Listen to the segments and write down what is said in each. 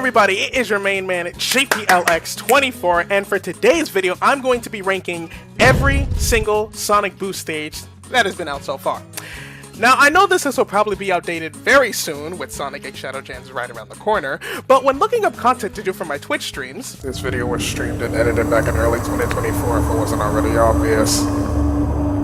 everybody, it is your main man, JPLX24, and for today's video, I'm going to be ranking every single Sonic Boost stage that has been out so far. Now, I know this will probably be outdated very soon, with Sonic X Shadow Jams right around the corner, but when looking up content to do for my Twitch streams... This video was streamed and edited back in early 2024 if it wasn't already obvious.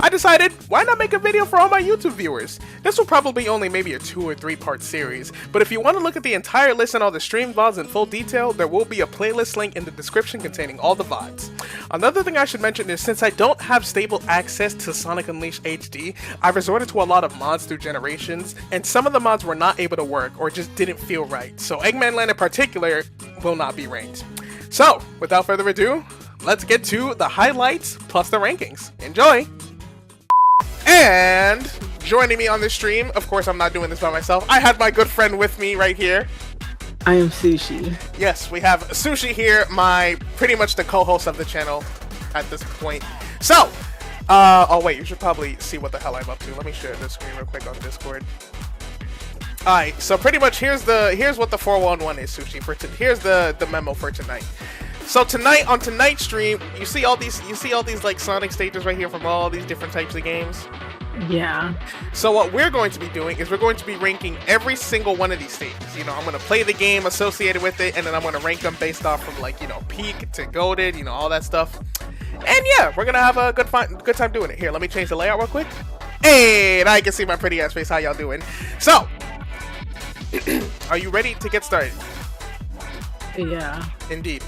I decided, why not make a video for all my YouTube viewers? This will probably only maybe a 2 or 3 part series, but if you want to look at the entire list and all the stream VODs in full detail, there will be a playlist link in the description containing all the VODs. Another thing I should mention is since I don't have stable access to Sonic Unleashed HD, I resorted to a lot of mods through generations, and some of the mods were not able to work or just didn't feel right, so Eggman Land in particular will not be ranked. So, without further ado, let's get to the highlights plus the rankings. Enjoy! And joining me on this stream, of course I'm not doing this by myself, I had my good friend with me right here. I am Sushi. Yes, we have Sushi here, pretty much the co-host of the channel at this point. So, oh wait, you should probably see what the hell I'm up to. Let me share this screen real quick on Discord. Alright, so pretty much here's what the 411 is, Sushi. Here's the memo for tonight. So tonight, on tonight's stream, you see all these like Sonic stages right here from all these different types of games? Yeah. So what we're going to be doing is we're going to be ranking every single one of these stages. You know, I'm going to play the game associated with it, and then I'm going to rank them based off from, like, you know, peak to goated, you know, all that stuff. And yeah, we're going to have a good time doing it. Here, let me change the layout real quick. Hey, now you can see my pretty ass face. How y'all doing? So, are you ready to get started? Yeah. Indeed.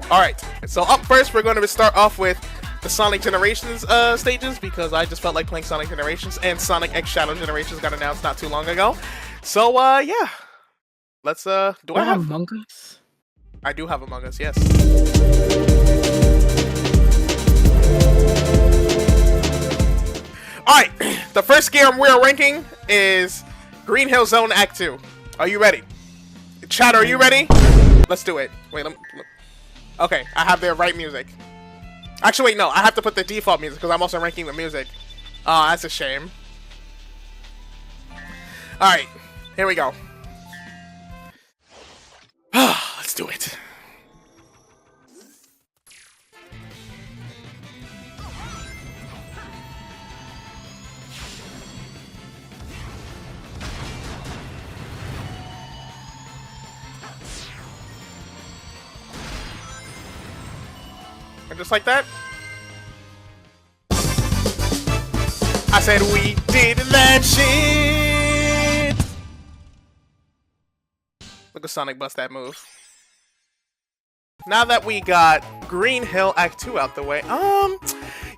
Alright, so up first we're going to start off with the Sonic Generations stages, because I just felt like playing Sonic Generations, and Sonic X Shadow Generations got announced not too long ago. So yeah, let's do I have Among Us? I do have Among Us, yes. Alright, the first game we're ranking is Green Hill Zone Act 2. Are you ready? Chat, are you ready? Let's do it. Wait, okay, I have the right music. Actually, wait, no, I have to put the default music because I'm also ranking the music. Oh, that's a shame. Alright, here we go. Let's do it. And just like that, I said we did that shit. Look at Sonic bust that move. Now that we got Green Hill Act 2 out the way,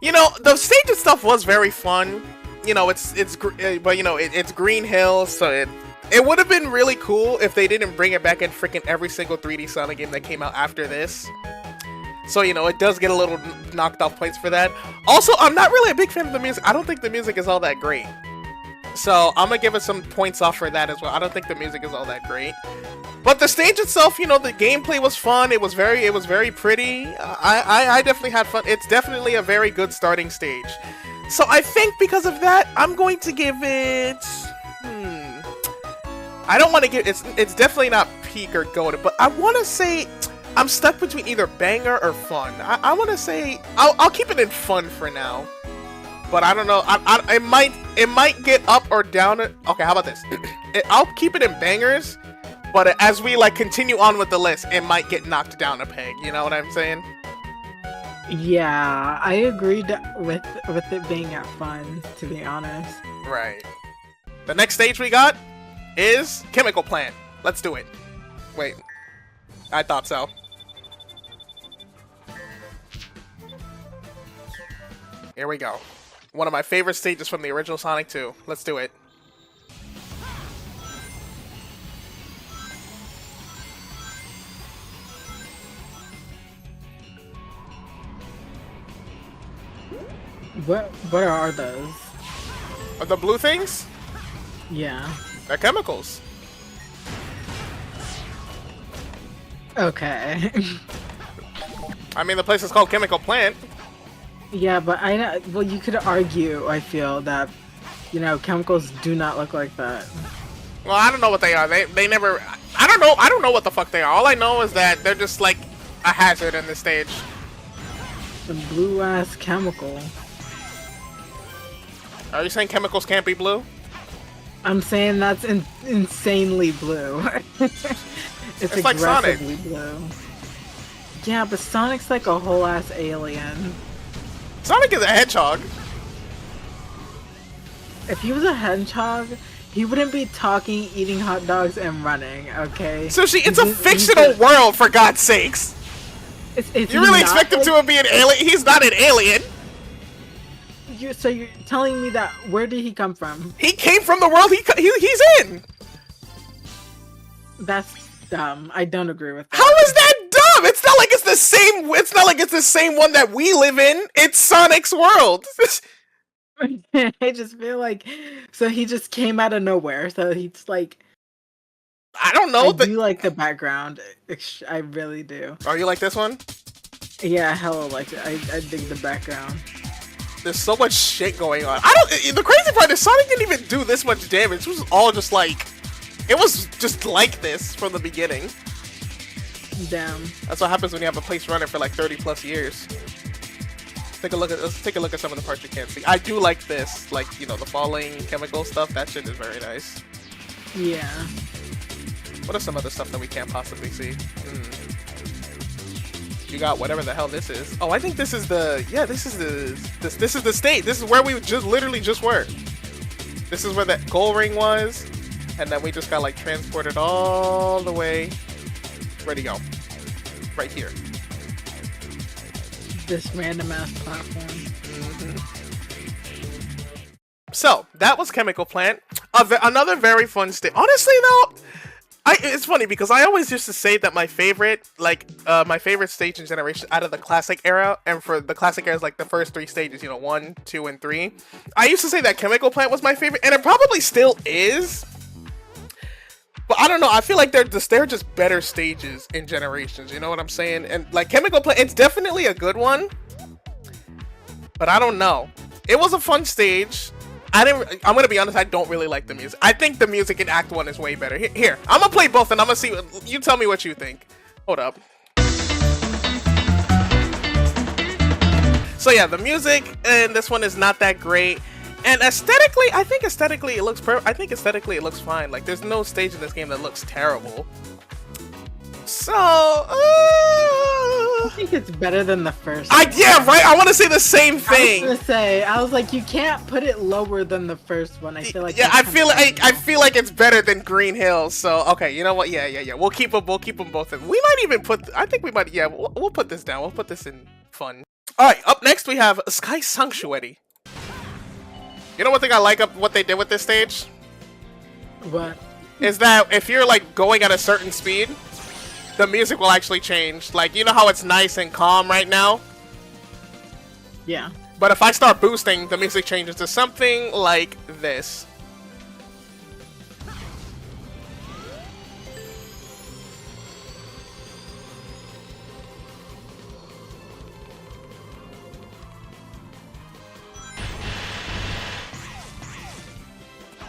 you know, the stage and stuff was very fun. You know, but you know, it's Green Hill, so it would have been really cool if they didn't bring it back in freaking every single 3D Sonic game that came out after this. So, you know, it does get a little knocked off points for that. Also, I'm not really a big fan of the music. I don't think the music is all that great. So, I'm gonna give it some points off for that as well. I don't think the music is all that great. But the stage itself, you know, the gameplay was fun. It was very pretty. I definitely had fun. It's definitely a very good starting stage. So, I think because of that, I'm going to give it... I don't want to give... It's definitely not peak or goated, but I want to say... I'm stuck between either banger or fun. I want to say I'll keep it in fun for now, but I don't know. It might get up or down. Okay, how about this? I'll keep it in bangers, but as we like continue on with the list, it might get knocked down a peg. You know what I'm saying? Yeah, I agreed with it being at fun, to be honest. Right. The next stage we got is Chemical Plant. Let's do it. Wait, I thought so. Here we go. One of my favorite stages from the original Sonic 2. Let's do it. What are those? Are the blue things? Yeah. They're chemicals. Okay. I mean, the place is called Chemical Plant. Yeah, but I know. Well, you could argue. I feel that, you know, chemicals do not look like that. Well, I don't know what they are. They never. I don't know. I don't know what the fuck they are. All I know is that they're just like a hazard in this stage. The blue ass chemical. Are you saying chemicals can't be blue? I'm saying that's insanely blue. It's like Sonic. aggressively blue. Yeah, but Sonic's like a whole ass alien. Sonic is a hedgehog. If he was a hedgehog, he wouldn't be talking, eating hot dogs, and running, okay? So it's a fictional world, for God's sakes. You really expect him to be an alien? He's not an alien. So you're telling me that, where did he come from? He came from the world he's in. That's dumb. I don't agree with that. How is that dumb? It's not like it's the same. It's not like it's the same one that we live in. It's Sonic's world. I just feel like, so he just came out of nowhere. So he's like, I don't know. I do like the background. I really do. Are you like this one? Yeah, hella like it. I dig the background. There's so much shit going on. The crazy part is Sonic didn't even do this much damage. It was all just like, it was just like this from the beginning. Damn. That's what happens when you have a place running for like 30 plus years. Let's take a look at some of the parts you can't see. I do like this, like, you know, the falling chemical stuff. That shit is very nice. Yeah. What are some other stuff that we can't possibly see? You got whatever the hell this is. Oh, I think this is the, yeah, this is the state. This is where we literally just were. This is where that gold ring was, and then we just got like transported all the way. Where'd he go? Right here. This random ass platform. So that was Chemical Plant. Another very fun state. Honestly, though, it's funny because I always used to say that my favorite, my favorite stage in Generation out of the classic era, and for the classic era is like the first 3 stages, you know, 1, 2, and 3. I used to say that Chemical Plant was my favorite, and it probably still is. But I don't know. I feel like they're just better stages in Generations. You know what I'm saying? And like Chemical Plant, it's definitely a good one. But I don't know. It was a fun stage. I'm gonna be honest, I don't really like the music. I think the music in Act 1 is way better. Here, I'm gonna play both and I'm gonna see, you tell me what you think. Hold up. So yeah, the music in this one is not that great. And aesthetically, I think aesthetically it looks it looks fine. Like, there's no stage in this game that looks terrible. So, I think it's better than the first one. Yeah, right? I want to say the same thing. I was like, you can't put it lower than the first one. I feel like I feel like it's better than Green Hill. So, okay, you know what? Yeah. We'll keep them both in. We might even put, I think we might, yeah, we'll put this down. We'll put this in fun. All right, up next we have Sky Sanctuary. You know one thing I like of what they did with this stage? What? Is that if you're like going at a certain speed, the music will actually change. Like, you know how it's nice and calm right now? Yeah. But if I start boosting, the music changes to something like this.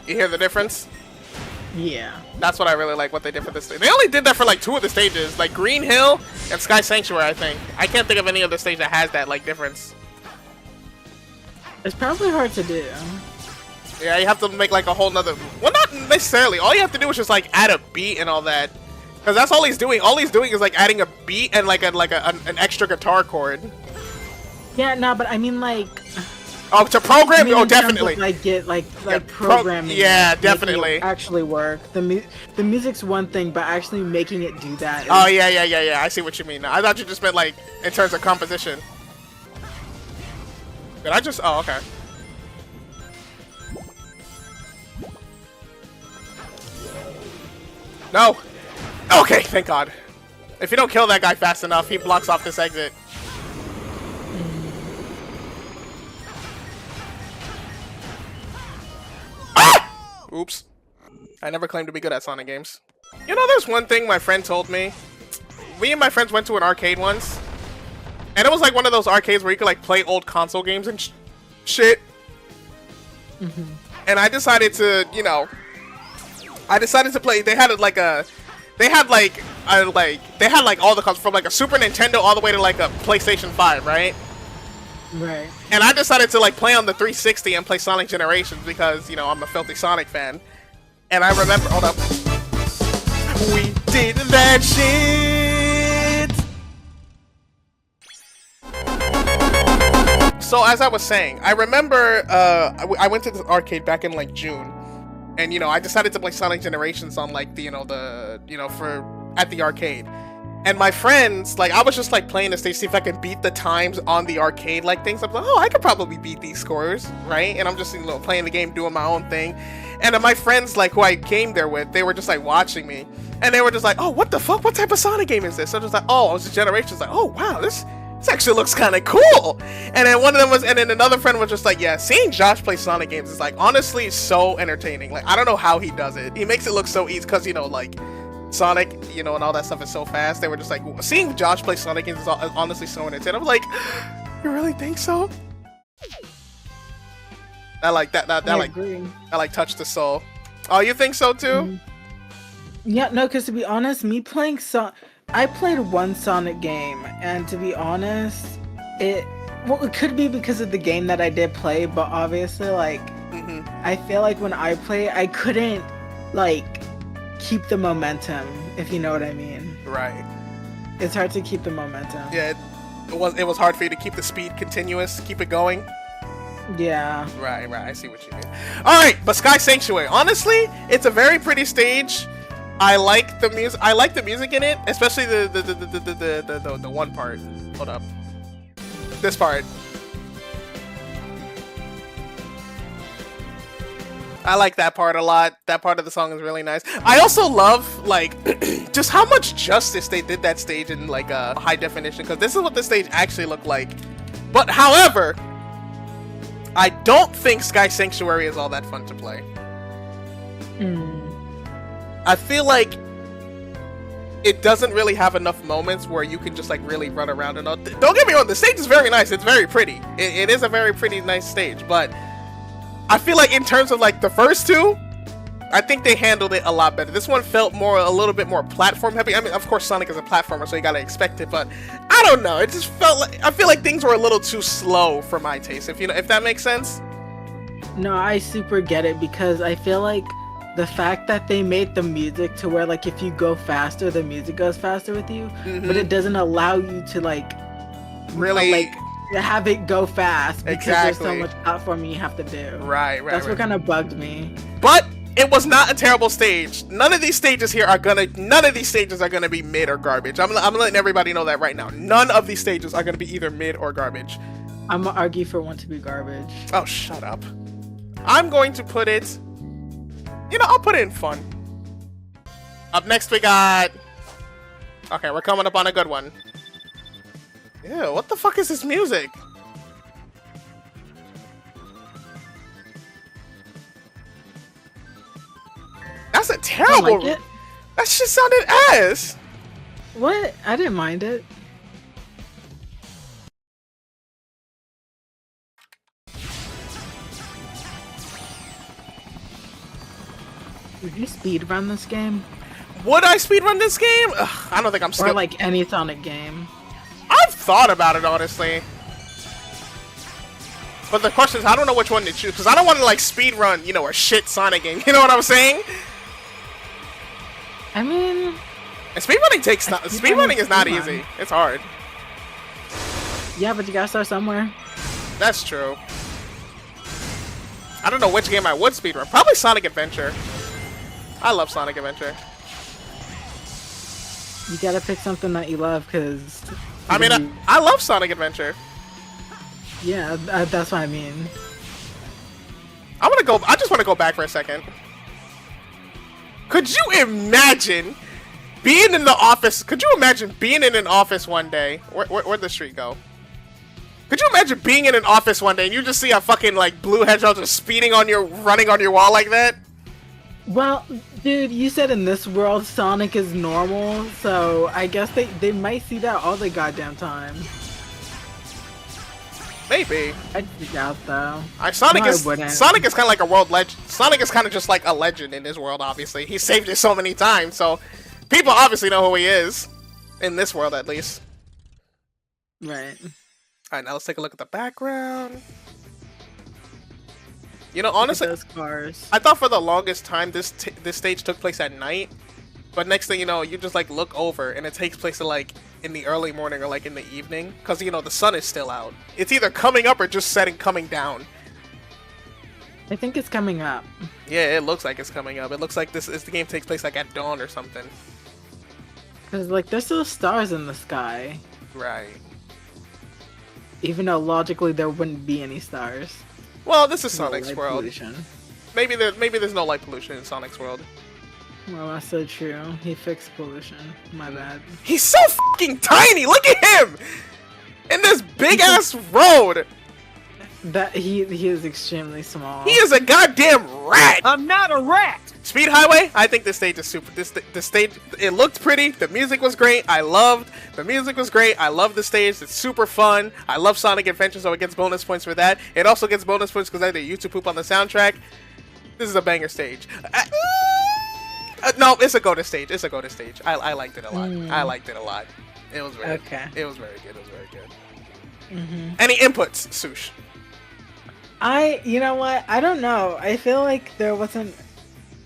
You hear the difference? Yeah. That's what I really like, what they did for this stage. They only did that for like 2 of the stages, like Green Hill and Sky Sanctuary, I think. I can't think of any other stage that has that like difference. It's probably hard to do. Yeah, you have to make like a whole nother, well, not necessarily. All you have to do is just like add a beat and all that. Because that's all he's doing. All he's doing is like adding a beat and like an extra guitar chord. Yeah, no, but I mean like... Oh, to program? I mean, oh, definitely. Programming. Yeah, definitely. It actually work. The music's one thing, but actually making it do that. Oh yeah. I see what you mean. I thought you just meant like in terms of composition. Did I just? Oh, okay. No. Okay, thank God. If you don't kill that guy fast enough, he blocks off this exit. Oops. I never claimed to be good at Sonic games. You know, there's one thing my friend told me. Me and my friends went to an arcade once. And it was like one of those arcades where you could like play old console games and shit. And I decided to, you know, I decided to play. They had like they had like all the consoles from like a Super Nintendo all the way to like a PlayStation 5, right? Right. And I decided to like play on the 360 and play Sonic Generations because, you know, I'm a filthy Sonic fan. And I remember, hold up. We did that shit! So as I was saying, I remember I went to the arcade back in like June. And, you know, I decided to play Sonic Generations on like the, at the arcade. And my friends, like, I was just like playing this to see if I could beat the times on the arcade, like things. I'm like, oh, I could probably beat these scores, right? And I'm just, you know, playing the game, doing my own thing. And then my friends, like, who I came there with, they were just like watching me, and they were just like, oh, what the fuck? What type of Sonic game is this? So I was just like, oh, it's a Generations. Like, oh, wow, this actually looks kind of cool. And then one of them was, and then another friend was just like, yeah, seeing Josh play Sonic games is like honestly so entertaining. Like, I don't know how he does it. He makes it look so easy because, you know, like, Sonic, you know, and all that stuff is so fast. They were just like, seeing Josh play Sonic games is honestly so entertaining. I'm like, you really think so? I like that like touched the soul. Oh, you think so too? Mm-hmm. Yeah, no, because to be honest, me playing I played one Sonic game, and to be honest, it could be because of the game that I did play, but obviously, like, I feel like when I play, I couldn't, like, keep the momentum, if you know what I mean. Right. It's hard to keep the momentum. Yeah, it was hard for you to keep the speed continuous, keep it going. Yeah. Right, I see what you mean. Alright, but Sky Sanctuary. Honestly, it's a very pretty stage. I like the music. I like the music in it, especially the one part. Hold up. This part. I like that part a lot. That part of the song is really nice. I also love, like, just how much justice they did that stage in, like, high definition, because this is what the stage actually looked like. But, however, I don't think Sky Sanctuary is all that fun to play. I feel like it doesn't really have enough moments where you can just, like, really run around and all. Don't get me wrong, the stage is very nice. It's very pretty. It is a very pretty, nice stage, but I feel like in terms of, like, the first two, I think they handled it a lot better. This one felt a little bit more platform heavy. I mean, of course, Sonic is a platformer, so you gotta expect it, but I don't know. It just felt like, I feel like things were a little too slow for my taste, if that makes sense. No, I super get it, because I feel like the fact that they made the music to where, like, if you go faster, the music goes faster with you, but it doesn't allow you to, like, really, like, have it go fast because there's so much platforming you have to do. Right. That's what kind of bugged me. But it was not a terrible stage. None of these stages are gonna be mid or garbage. I'm letting everybody know that right now. None of these stages are gonna be either mid or garbage. I'm gonna argue for one to be garbage. Oh, shut up. I'm going to put it, you know, I'll put it in fun. Up next we got, okay, we're coming up on a good one. Ew, what the fuck is this music? That's a terrible. Like it? That shit sounded ass. What? I didn't mind it. Would you speedrun this game? Would I speedrun this game? Ugh, I don't think I'm Or like any Sonic game. I've thought about it, honestly. But the question is, I don't know which one to choose, because I don't want to, like, speedrun, you know, a shit Sonic game. You know what I'm saying? I mean... And speedrunning is not easy. It's hard. Yeah, but you gotta start somewhere. That's true. I don't know which game I would speedrun. Probably Sonic Adventure. I love Sonic Adventure. You gotta pick something that you love, because... I mean, I love Sonic Adventure. Yeah, that's what I mean. I just want to go back for a second. Could you imagine being in the office? Could you imagine being in an office one day? Where'd the street go? Could you imagine being in an office one day and you just see a fucking, like, blue hedgehog just running on your wall like that? Well, dude, you said in this world Sonic is normal, so I guess they might see that all the goddamn time. Maybe. I doubt though. Sonic No, I is wouldn't. Sonic is kind of like a world legend. Sonic is kind of just like a legend in this world. Obviously, he saved it so many times, so people obviously know who he is in this world, at least. Right. All right, now let's take a look at the background. You know, honestly, Those cars. I thought for the longest time this stage took place at night, but next thing you know, you just like look over and it takes place like in the early morning or like in the evening, because you know the sun is still out. It's either coming up or just coming down. I think it's coming up. Yeah, it looks like it's coming up. It looks like the game takes place like at dawn or something. Cause like there's still stars in the sky, Right. even though logically there wouldn't be any stars. Well, this is No Sonic's light world. pollution. Maybe there's no light pollution in Sonic's world. Well, that's so true. He fixed pollution. My bad. He's so fucking tiny. Look at him in this big ass road. That he is extremely small. He is a goddamn rat. I'm not a rat! Speed Highway. I think this stage is super. The stage. It looked pretty. The music was great. The music was great. I love the stage. It's super fun. I love Sonic Adventure, so it gets bonus points for that. It also gets bonus points because I did YouTube poop on the soundtrack. This is a banger stage. No, it's a go to stage. It's a go to stage. I liked it a lot. I liked it a lot. It was very. Okay. It was very good. It was very good. Any inputs, Sush? You know what? I don't know. I feel like there wasn't.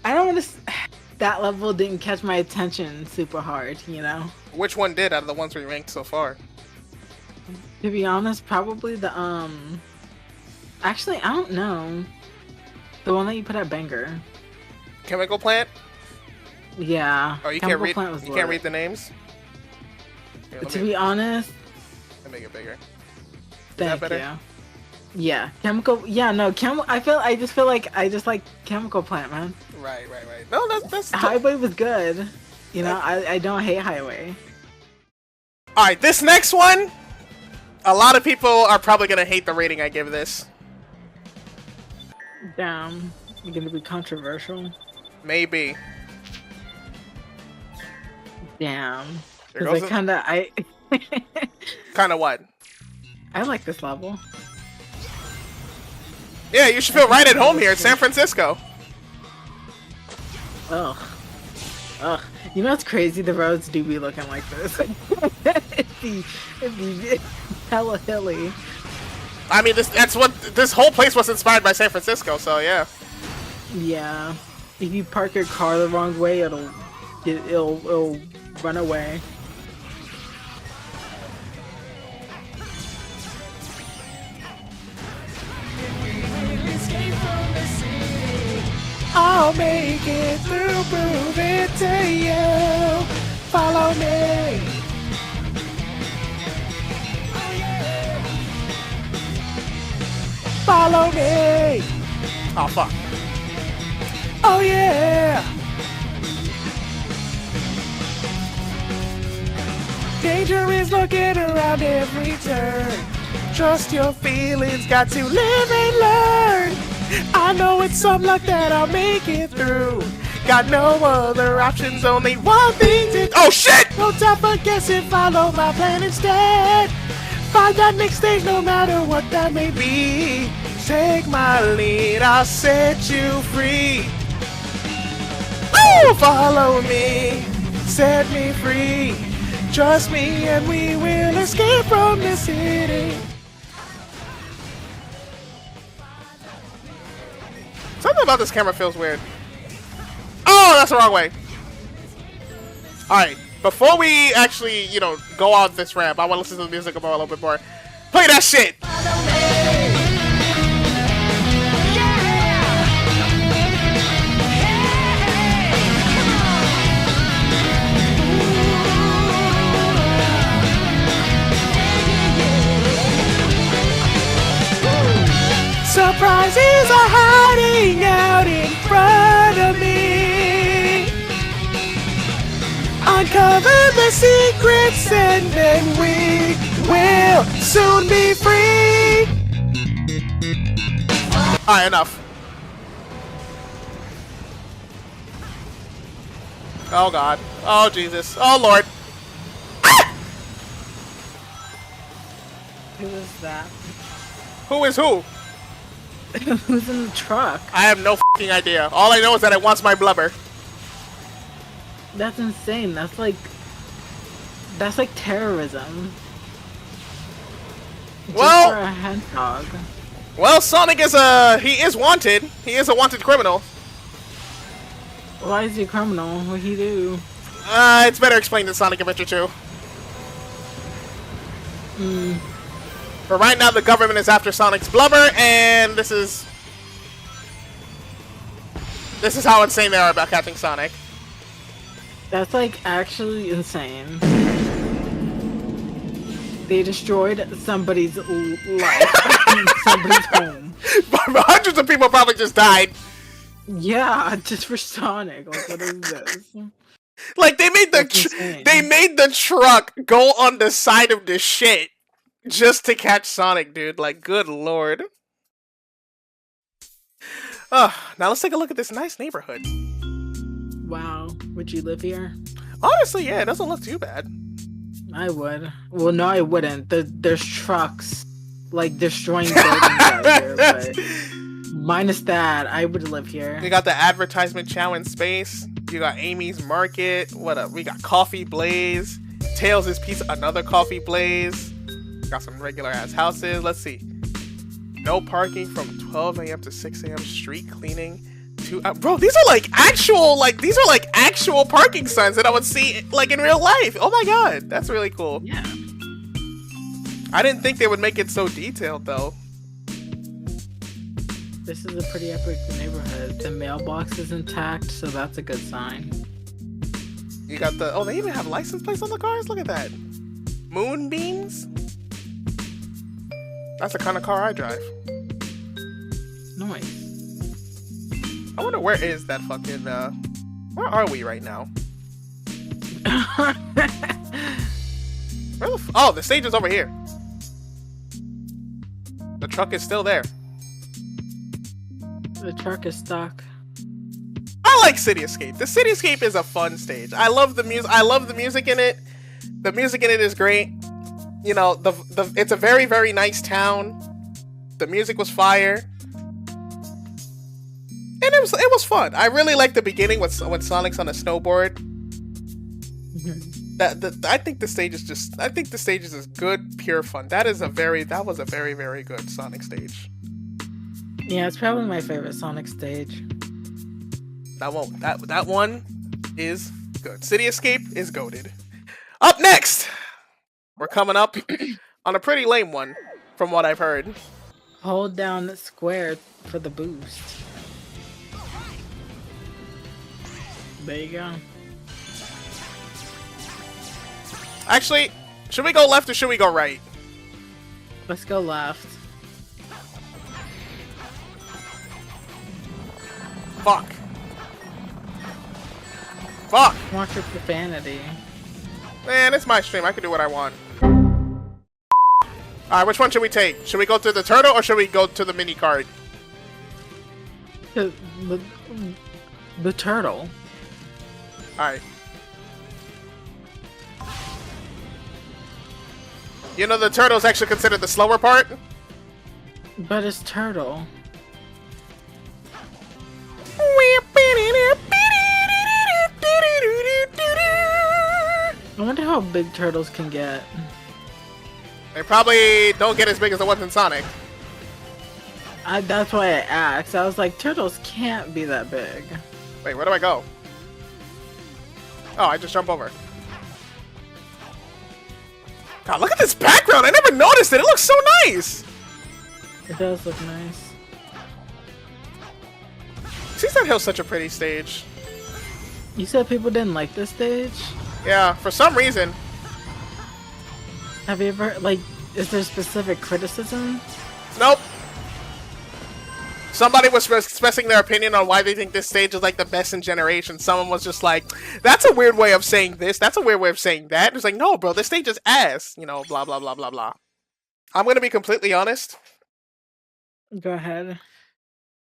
I don't want to. That level didn't catch my attention super hard, you know? Which one did out of the ones we ranked so far? To be honest, probably the, Actually, I don't know. The one that you put at Banger. Chemical Plant? Yeah. Oh, you Chemical can't read. Plant was You can't lit. read the names. Here, To be honest, let me make it bigger. thank better? you. Yeah, chemical. Yeah, no, I just feel like I just like Chemical Plant, man. Right. No, that's. Highway was good. You know, I don't hate Highway. All right, this next one. A lot of people are probably gonna hate the rating I give this. Damn, you're gonna be controversial. Maybe. Damn, There because goes I Kind of what? I like this level. Yeah, you should feel right at home here in San Francisco. Ugh. You know what's crazy? The roads do be looking like this. it'd be hella hilly. I mean, that's what this whole place was inspired by San Francisco. So yeah. Yeah. If you park your car the wrong way, it'll run away. I'll make it through, prove it to you. Follow me. Follow me. Oh fuck. Oh yeah. Danger is looking around every turn. Trust your feelings, got to live and learn. I know it's some luck that I'll make it through. Got no other options, only one thing to. Oh shit! No time for guessing, follow my plan instead. Find that next stage, no matter what that may be. Take my lead, I'll set you free. Woo! Follow me, set me free. Trust me, and we will escape from the city. Something about this camera feels weird. Oh, that's the wrong way. Alright, before we actually, go out this ramp, I want to listen to the music a little bit more. Play that shit! Surprises are hiding out in front of me. Uncover the secrets and then we will soon be free. Alright, enough. Oh god. Oh Jesus. Oh Lord. Who is that? Who is who? Who's in the truck? I have no fucking idea. All I know is that it wants my blubber. That's insane. That's like terrorism. Just Well- for a hedgehog. Well, Sonic is he is wanted. He is a wanted criminal. Why is he a criminal? What'd he do? It's better explained in Sonic Adventure 2. But right now, the government is after Sonic's blubber, and this is how insane they are about catching Sonic. That's like actually insane. They destroyed somebody's life, somebody's home. Hundreds of people probably just died. Yeah, just for Sonic. Like, what is this? Like they made That's insane. they made the truck go on the side of the shit just to catch Sonic, dude. Like, good lord. Now let's take a look at this nice neighborhood. Wow, would you live here? Honestly, yeah, it doesn't look too bad. I would. Well, no, I wouldn't. There's trucks, like, destroying buildings out here, but minus that, I would live here. We got the advertisement chow in space. You got Amy's Market. What up? We got Coffee Blaze. Tails' Pizza, another Coffee Blaze. Got some regular ass houses. Let's see. No parking from 12 a.m. to 6 a.m. Street cleaning. Bro, these are like actual parking signs that I would see like in real life. Oh my god, that's really cool. Yeah. I didn't think they would make it so detailed though. This is a pretty epic neighborhood. The mailbox is intact, so that's a good sign. You got they even have license plates on the cars? Look at that. Moonbeams? That's the kind of car I drive. Nice. I wonder where is that fucking, where are we right now? Where the stage is over here. The truck is still there. The truck is stuck. I like City Escape. The City Escape is a fun stage. I love the music. I love the music in it. The music in it is great. You know, it's a very, very nice town. The music was fire. And it was fun. I really like the beginning when Sonic's on a snowboard. I think the stage is just good, pure fun. That was a very, very good Sonic stage. Yeah, it's probably my favorite Sonic stage. That one is good. City Escape is goated. Up next, we're coming up on a pretty lame one, from what I've heard. Hold down square for the boost. There you go. Actually, should we go left or should we go right? Let's go left. Fuck. Fuck. Watch your profanity. Man, it's my stream. I can do what I want. Alright, which one should we take? Should we go to the turtle or should we go to the mini cart? The turtle. Alright. You know, the turtle's actually considered the slower part? But it's turtle. I wonder how big turtles can get. They probably don't get as big as the ones in Sonic. That's why I asked. I was like, turtles can't be that big. Wait, where do I go? Oh, I just jump over. God, look at this background! I never noticed it! It looks so nice! It does look nice. Seaside Hill's such a pretty stage. You said people didn't like this stage? Yeah, for some reason. Have you ever, like, is there specific criticism? Nope. Somebody was expressing their opinion on why they think this stage is like the best in generation. Someone was just like, that's a weird way of saying this. That's a weird way of saying that. It's like, no, bro, this stage is ass. You know, blah, blah, blah, blah, blah. I'm going to be completely honest. Go ahead.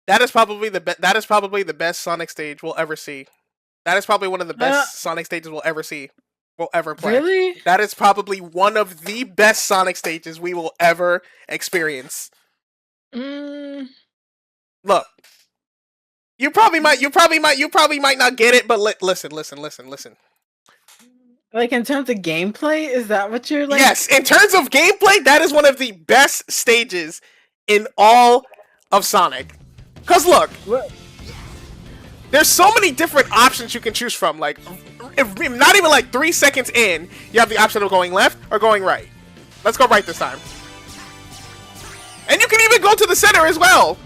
That is probably the best Sonic stage we'll ever see. That is probably one of the best Sonic stages we'll ever see. We'll ever play. Really? That is probably one of the best Sonic stages we will ever experience. Mm, Look, you probably might not get it, but listen. like in terms of gameplay, is that what you're like? Yes, in terms of gameplay, that is one of the best stages in all of Sonic. Cause look, What? there's so many different options you can choose from. Like, if, not even like 3 seconds in, you have the option of going left or going right. Let's go right this time. And you can even go to the center as well.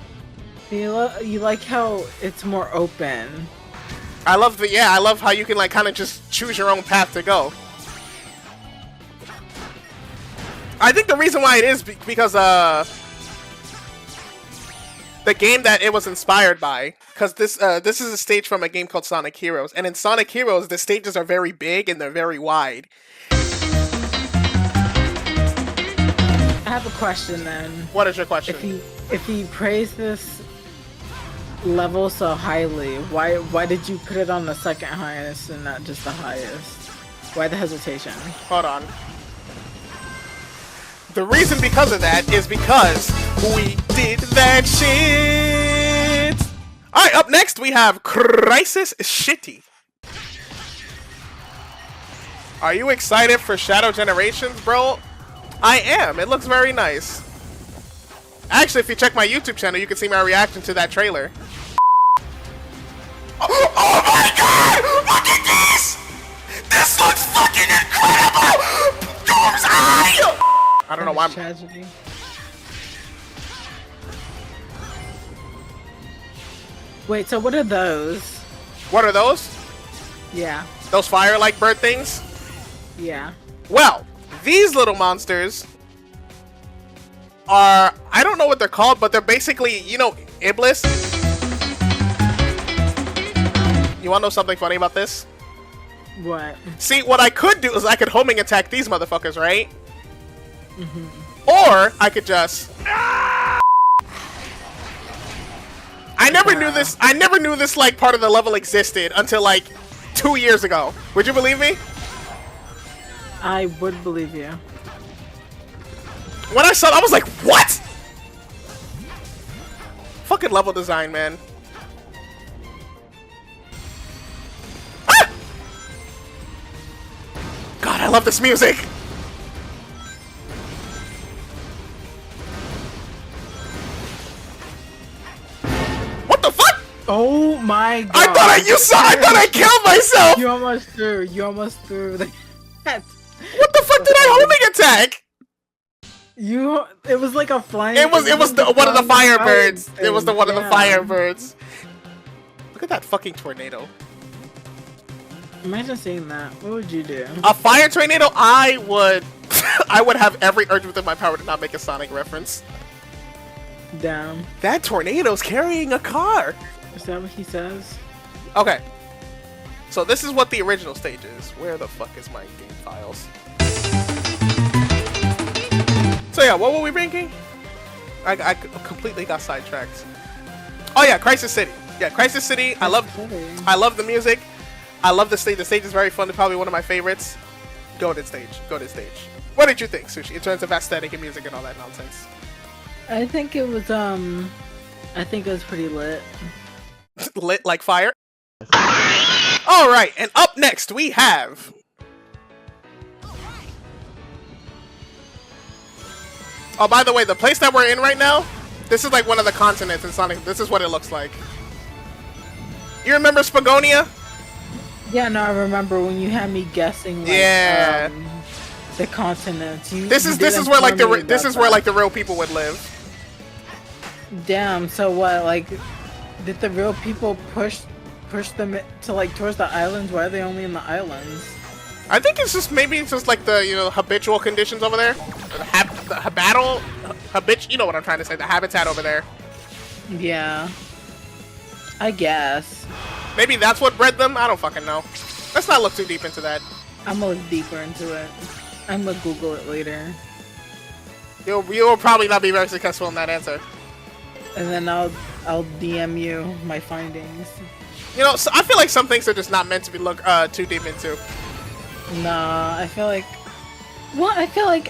You like how it's more open. I love how you can like kind of just choose your own path to go. I think the reason why it is because the game that it was inspired by, because this is a stage from a game called Sonic Heroes, and in Sonic Heroes the stages are very big and they're very wide. I have a question then. What is your question? If you praise this level so highly, why did you put it on the second highest and not just the highest? Why the hesitation? Hold on. The reason because of that is because we did that shit. Alright, up next we have Crisis Shitty. Are you excited for Shadow Generations, bro? I am. It looks very nice. Actually, if you check my YouTube channel, you can see my reaction to that trailer. Oh my god! Look at this! This looks fucking incredible! Doom's Eye! I don't know why I'm... Tragedy. Wait, so what are those? What are those? Yeah. Those fire-like bird things? Yeah. Well, these little monsters are... I don't know what they're called, but they're basically, you know, Iblis. You wanna know something funny about this? What? See, what I could do is I could homing attack these motherfuckers, right? Mm-hmm. Or I could just... I never knew this. I never knew this like part of the level existed until like 2 years ago. Would you believe me? I would believe you. When I saw it, I was like, what? Fucking level design, man. Ah! God, I love this music. What the fuck? Oh my god! I thought I killed myself. You almost threw. You almost threw the. What the fuck did I homing attack? It was like a flying. It was one of the firebirds. It was one of the Yeah. firebirds. Look at that fucking tornado. Imagine seeing that. What would you do? A fire tornado? I would I would have every urge within my power to not make a Sonic reference. Down. That tornado's carrying a car. Is that what he says? Okay. So this is what the original stage is. Where the fuck is my game files? So yeah, what were we ranking? I completely got sidetracked. Oh yeah, Crisis City. Yeah, Crisis City. I love the music. I love the stage. The stage is very fun. It's probably one of my favorites. Go to stage. Go to stage. What did you think, Sushi, in terms of aesthetic and music and all that nonsense? I think it was pretty lit. Lit like fire. All right, and up next we have. Oh, by the way, the place that we're in right now, this is like one of the continents in Sonic. This is what it looks like. You remember Spagonia? Yeah, no, I remember when you had me guessing. Like, Yeah. The continents. This is where like the real people would live. Damn. So what? Like, did the real people push them to like towards the islands? Why are they only in the islands? I think it's just maybe it's just like the habitual conditions over there, you know what I'm trying to say, the habitat over there. Yeah. I guess. Maybe that's what bred them. I don't fucking know. Let's not look too deep into that. I'm gonna look deeper into it. I'm gonna Google it later. You'll probably not be very successful in that answer. And then I'll DM you my findings. You know, so I feel like some things are just not meant to be looked too deep into. Nah, I feel like. Well, I feel like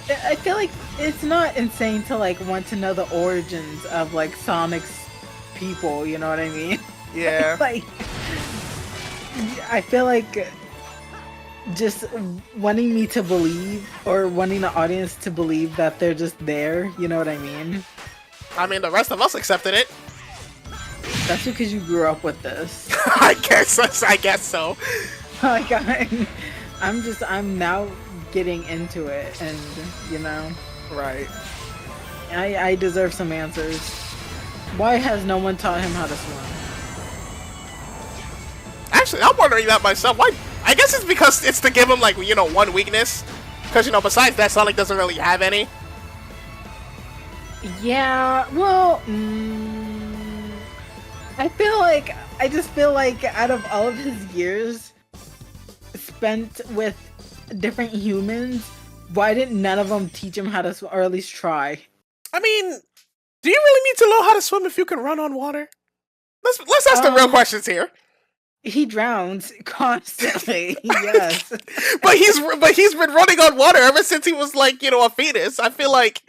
it's not insane to like want to know the origins of like Sonic's people, you know what I mean? Yeah. Like I feel like just wanting me to believe or wanting the audience to believe that they're just there, you know what I mean? I mean, the rest of us accepted it. That's because you grew up with this. I guess so. Like I'm now getting into it, and you know, Right. I deserve some answers. Why has no one taught him how to swim? Actually, I'm wondering that myself. Why? I guess it's because it's to give him, like, you know, one weakness. Because, you know, besides that, Sonic doesn't really have any. Yeah, well, I just feel like out of all of his years spent with different humans, why didn't none of them teach him how to swim, or at least try? I mean, do you really need to know how to swim if you can run on water? Let's ask the real questions here. He drowns constantly. Yes. but he's been running on water ever since he was, like, you know, a fetus. I feel like,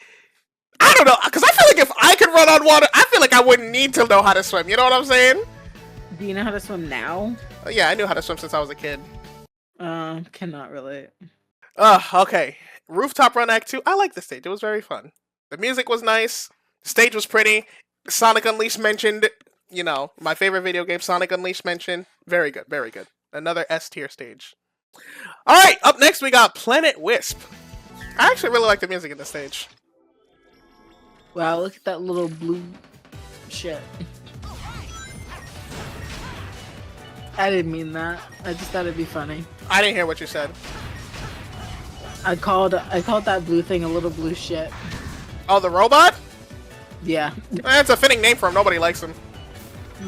I don't know, because I feel like if I could run on water, I feel like I wouldn't need to know how to swim. You know what I'm saying? Do you know how to swim now? Yeah, I knew how to swim since I was a kid. Cannot relate. Okay. Rooftop Run Act 2. I like the stage. It was very fun. The music was nice. The stage was pretty. Sonic Unleashed mentioned, you know, my favorite video game, Sonic Unleashed mentioned. Very good, very good. Another S tier stage. Alright, up next we got Planet Wisp. I actually really like the music in this stage. Wow, look at that little blue shit. I didn't mean that. I just thought it'd be funny. I didn't hear what you said. I called that blue thing a little blue shit. Oh, the robot? Yeah. That's a fitting name for him. Nobody likes him.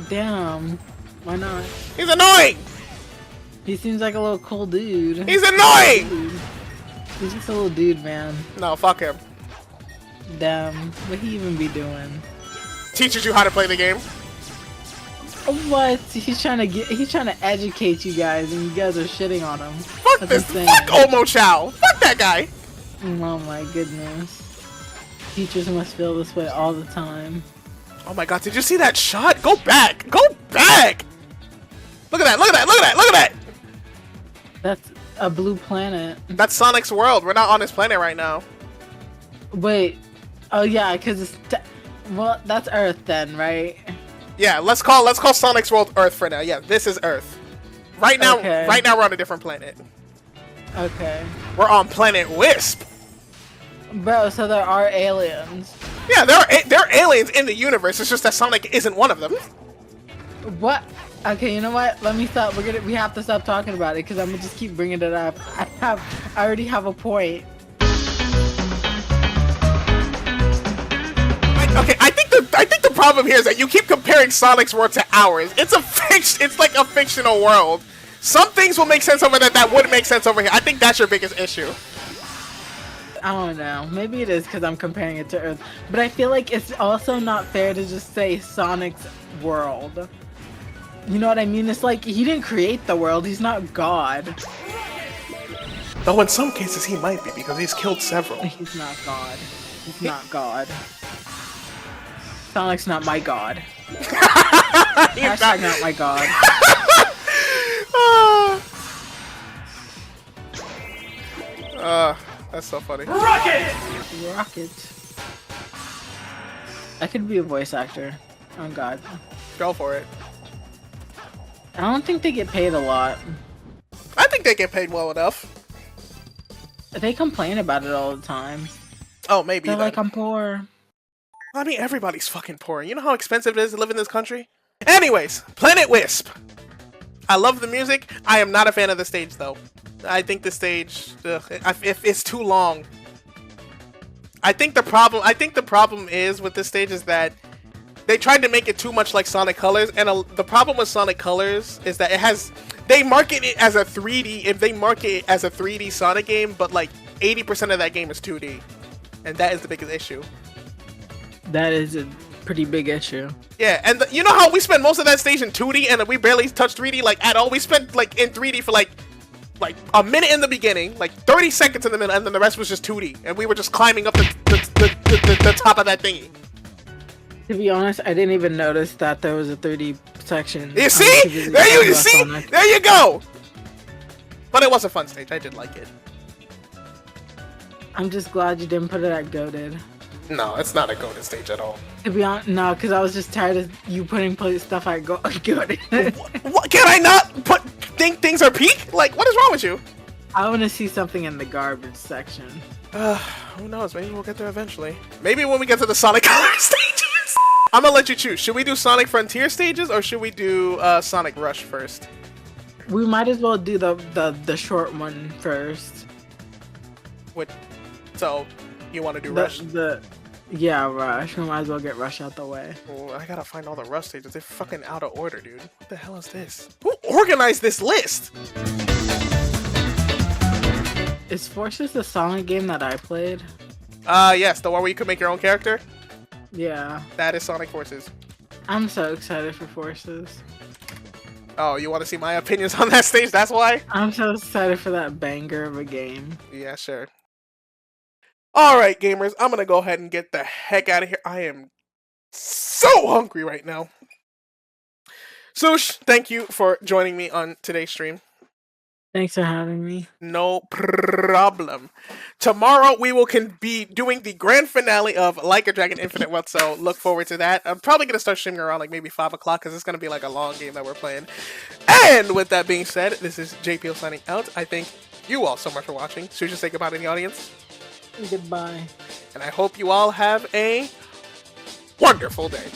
Damn. Why not? He's annoying! He seems like a little cool dude. He's annoying! He's just a little dude, man. No, fuck him. Damn. What he even be doing? Teaches you how to play the game. What? He's trying to educate you guys, and you guys are shitting on him. Fuck That's this. insane. Fuck Omo Chow. Fuck that guy. Oh my goodness. Teachers must feel this way all the time. Oh my god, did you see that shot? Go back! Go back! Look at that, look at that, look at that, look at that! That's a blue planet. That's Sonic's world. We're not on his planet right now. Wait. Oh yeah, because it's... well, that's Earth then, right? Yeah, let's call Sonic's world Earth for now. Yeah, this is Earth. Right now, Okay. right now we're on a different planet. Okay. We're on Planet Wisp. Bro, so there are aliens. Yeah, there are aliens in the universe. It's just that Sonic isn't one of them. What? Okay, you know what? Let me stop. We have to stop talking about it because I'm gonna just keep bringing it up. I already have a point. Okay, I think the problem here is that you keep comparing Sonic's world to ours. It's like a fictional world. Some things will make sense over there that wouldn't make sense over here. I think that's your biggest issue. I don't know. Maybe it is because I'm comparing it to Earth. But I feel like it's also not fair to just say Sonic's world. You know what I mean? It's like he didn't create the world. He's not God. Though in some cases he might be because he's killed several. He's not God. He's not God. Sonic's not my God. Hashtag not my God. That's so funny. Rocket! I could be a voice actor. Oh God. Go for it. I don't think they get paid a lot. I think they get paid well enough. They complain about it all the time. Oh, maybe. They're then. like, I'm poor. I mean, everybody's fucking poor. You know how expensive it is to live in this country? Anyways, Planet Wisp. I love the music. I am not a fan of the stage, though. I think the stage, if it's too long. I think the problem is with this stage is that they tried to make it too much like Sonic Colors, and the problem with Sonic Colors is that they market it as a 3D. If they market it as a 3D Sonic game, but like 80% of that game is 2D, and that is the biggest issue. That is a pretty big issue. Yeah, and you know how we spent most of that stage in 2D and we barely touched 3D like at all? We spent like in 3D for like like a minute in the beginning, like 30 seconds in the middle, and then the rest was just 2D, and we were just climbing up the top of that thingy. To be honest, I didn't even notice that there was a 3D section. You see? There you see? There you go. But it was a fun stage. I did like it. I'm just glad you didn't put it at goated. No, it's not a goated stage at all. To be honest, no, because I was just tired of you putting stuff at goated. What? Can I not think things are peak? Like, what is wrong with you? I want to see something in the garbage section. Who knows? Maybe we'll get there eventually. Maybe when we get to the Sonic Color stages. I'm gonna let you choose. Should we do Sonic Frontier stages or should we do Sonic Rush first? We might as well do the short one first. What? So, you want to do Rush? Yeah, Rush. We might as well get Rush out the way. Oh, I gotta find all the Rush stages. They're fucking out of order, dude. What the hell is this? Who organized this list? Is Forces the Sonic game that I played? Yes, the one where you could make your own character? Yeah. That is Sonic Forces. I'm so excited for Forces. Oh, you want to see my opinions on that stage? That's why? I'm so excited for that banger of a game. Yeah, sure. Alright, gamers, I'm gonna go ahead and get the heck out of here. I am so hungry right now. Sush, thank you for joining me on today's stream. Thanks for having me. No problem. Tomorrow we will be doing the grand finale of Like a Dragon Infinite Wealth, so look forward to that. I'm probably going to start streaming around like maybe 5 o'clock because it's going to be like a long game that we're playing. And with that being said, this is JPL signing out. I thank you all so much for watching. Sush, say goodbye to the audience. Goodbye. And I hope you all have a wonderful day.